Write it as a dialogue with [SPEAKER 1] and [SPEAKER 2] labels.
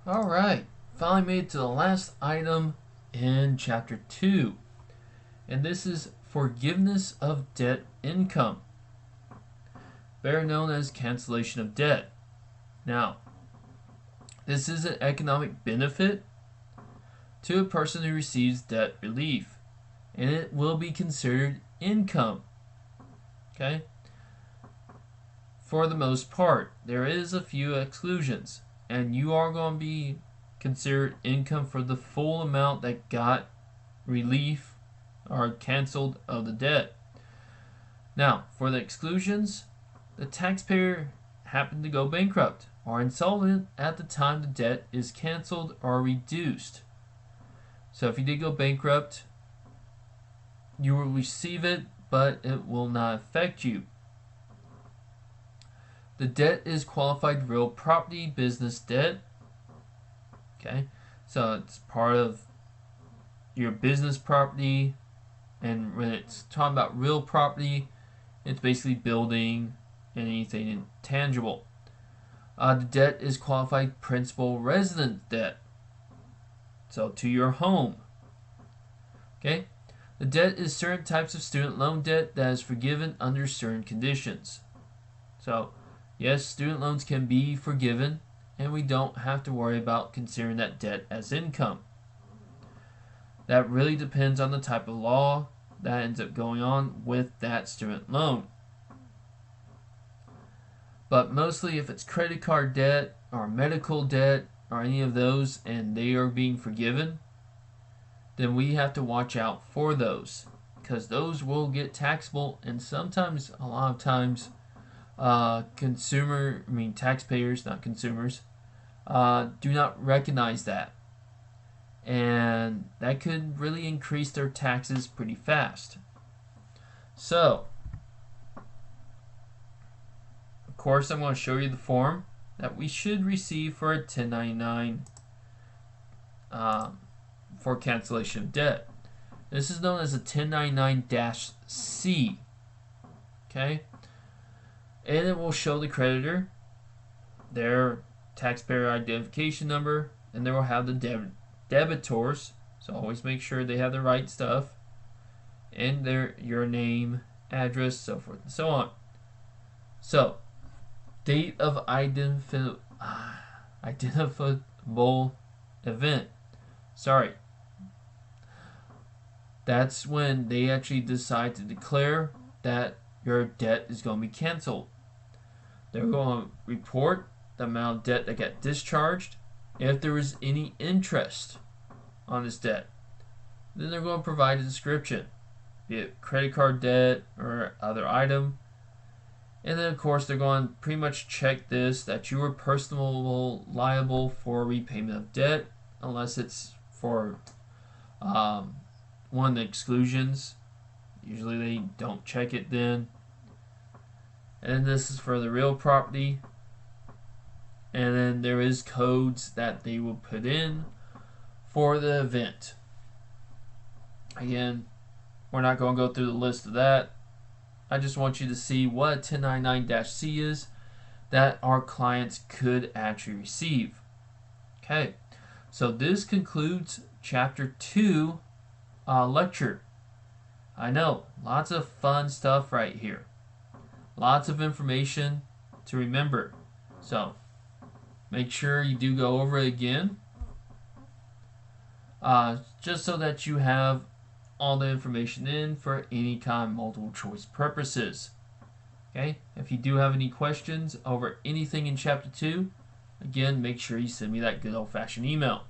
[SPEAKER 1] Alright, finally made it to the last item in Chapter 2. And this is forgiveness of debt income, better known as cancellation of debt. Now, this is an economic benefit to a person who receives debt relief, and it will be considered income. Okay? For the most part, there is a few exclusions, and you are going to be considered income for the full amount that got relief or canceled of the debt. Now, for the exclusions, the taxpayer happened to go bankrupt or insolvent at the time the debt is canceled or reduced. So if you did go bankrupt, you will receive it, but it will not affect you. The debt is qualified real property business debt. Okay, so it's part of your business property, and when it's talking about real property, it's basically building and anything intangible. The debt is qualified principal residence debt, so to your home. Okay, the debt is certain types of student loan debt that is forgiven under certain conditions. So yes, student loans can be forgiven, and we don't have to worry about considering that debt as income. That really depends on the type of law that ends up going on with that student loan. But mostly if it's credit card debt or medical debt or any of those and they are being forgiven, then we have to watch out for those, because those will get taxable, and sometimes, a lot of times, taxpayers, not consumers, do not recognize that, and that could really increase their taxes pretty fast. So, of course, I'm going to show you the form that we should receive for a 1099 for cancellation of debt. This is known as a 1099-C. Okay? And it will show the creditor their taxpayer identification number, and they will have the debitors, so always make sure they have the right stuff, and your name, address, so forth and so on. So, date of identifiable event. That's when they actually decide to declare that your debt is going to be canceled. They're going to report the amount of debt that got discharged. If there was any interest on this debt, then they're going to provide a description, be it credit card debt or other item. And then, of course, they're going to pretty much check this, that you are personally liable for repayment of debt, unless it's for one of the exclusions. Usually they don't check it then. And this is for the real property. And then there is codes that they will put in for the event. Again, we're not going to go through the list of that. I just want you to see what 1099-C is that our clients could actually receive. Okay, so this concludes Chapter 2 lecture. I know, lots of fun stuff right here. Lots of information to remember. So, make sure you do go over it again, just so that you have all the information in for any kind of multiple choice purposes. Okay, if you do have any questions over anything in Chapter 2, again, make sure you send me that good old-fashioned email.